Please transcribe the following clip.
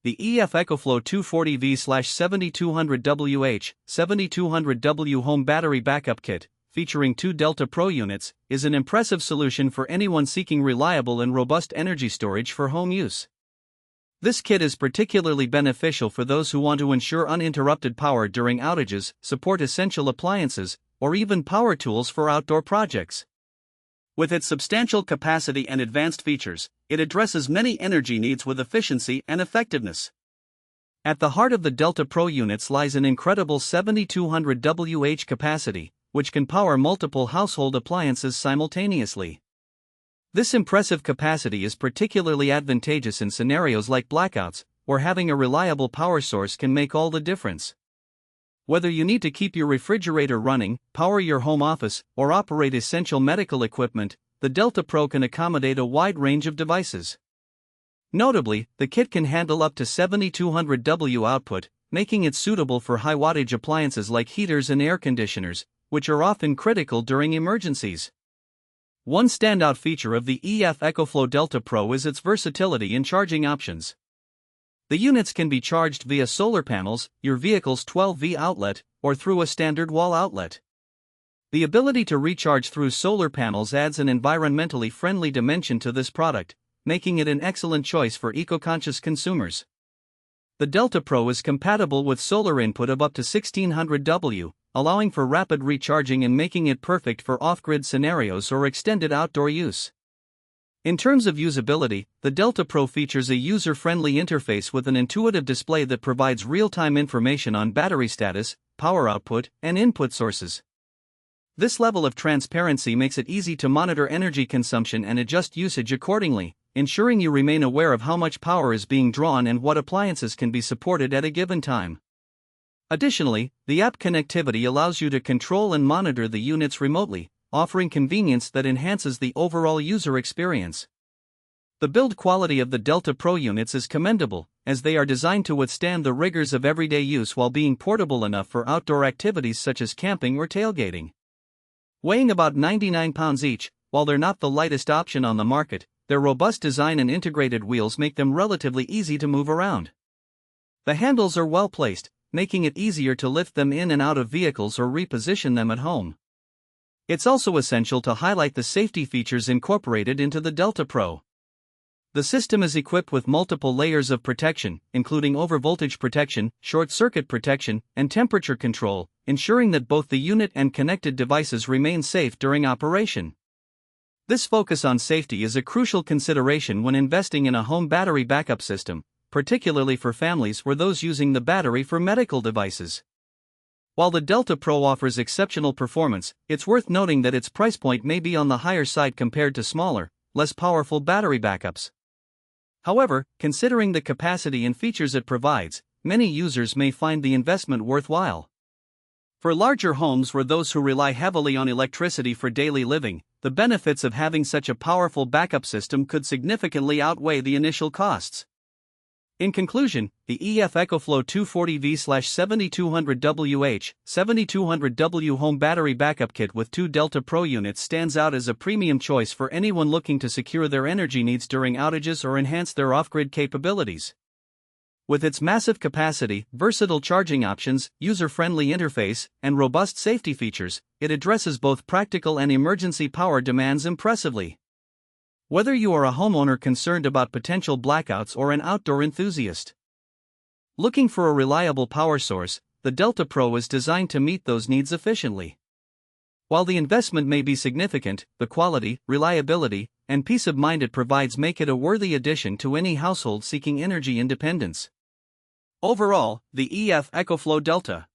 the EF ECOFLOW 240V 7200Wh 7200W home battery backup kit, featuring 2 Delta Pro units, is an impressive solution for anyone seeking reliable and robust energy storage for home use. This kit is particularly beneficial for those who want to ensure uninterrupted power during outages, support essential appliances, or even power tools for outdoor projects. With its substantial capacity and advanced features, it addresses many energy needs with efficiency and effectiveness. At the heart of the Delta Pro units lies an incredible 7200Wh capacity, which can power multiple household appliances simultaneously. This impressive capacity is particularly advantageous in scenarios like blackouts, where having a reliable power source can make all the difference. Whether you need to keep your refrigerator running, power your home office, or operate essential medical equipment, the Delta Pro can accommodate a wide range of devices. Notably, the kit can handle up to 7200W output, making it suitable for high-wattage appliances like heaters and air conditioners, which are often critical during emergencies. One standout feature of the EF ECOFLOW Delta Pro is its versatility in charging options. The units can be charged via solar panels, your vehicle's 12V outlet, or through a standard wall outlet. The ability to recharge through solar panels adds an environmentally friendly dimension to this product, making it an excellent choice for eco-conscious consumers. The Delta Pro is compatible with solar input of up to 1600W, allowing for rapid recharging and making it perfect for off-grid scenarios or extended outdoor use. In terms of usability, the Delta Pro features a user-friendly interface with an intuitive display that provides real-time information on battery status, power output, and input sources. This level of transparency makes it easy to monitor energy consumption and adjust usage accordingly, ensuring you remain aware of how much power is being drawn and what appliances can be supported at a given time. Additionally, the app connectivity allows you to control and monitor the units remotely, offering convenience that enhances the overall user experience. The build quality of the Delta Pro units is commendable, as they are designed to withstand the rigors of everyday use while being portable enough for outdoor activities such as camping or tailgating. Weighing about 99 pounds each, while they're not the lightest option on the market, their robust design and integrated wheels make them relatively easy to move around. The handles are well placed, making it easier to lift them in and out of vehicles or reposition them at home. It's also essential to highlight the safety features incorporated into the Delta Pro. The system is equipped with multiple layers of protection, including overvoltage protection, short-circuit protection, and temperature control, ensuring that both the unit and connected devices remain safe during operation. This focus on safety is a crucial consideration when investing in a home battery backup system, particularly for families or those using the battery for medical devices. While the Delta Pro offers exceptional performance, it's worth noting that its price point may be on the higher side compared to smaller, less powerful battery backups. However, considering the capacity and features it provides, many users may find the investment worthwhile. For larger homes or those who rely heavily on electricity for daily living, the benefits of having such a powerful backup system could significantly outweigh the initial costs. In conclusion, the EF ECOFLOW 240V 7200Wh 7200W home battery backup kit with 2 Delta Pro units stands out as a premium choice for anyone looking to secure their energy needs during outages or enhance their off-grid capabilities. With its massive capacity, versatile charging options, user-friendly interface, and robust safety features, it addresses both practical and emergency power demands impressively. Whether you are a homeowner concerned about potential blackouts or an outdoor enthusiast looking for a reliable power source, the Delta Pro is designed to meet those needs efficiently. While the investment may be significant, the quality, reliability, and peace of mind it provides make it a worthy addition to any household seeking energy independence. Overall, the EF ECOFLOW Delta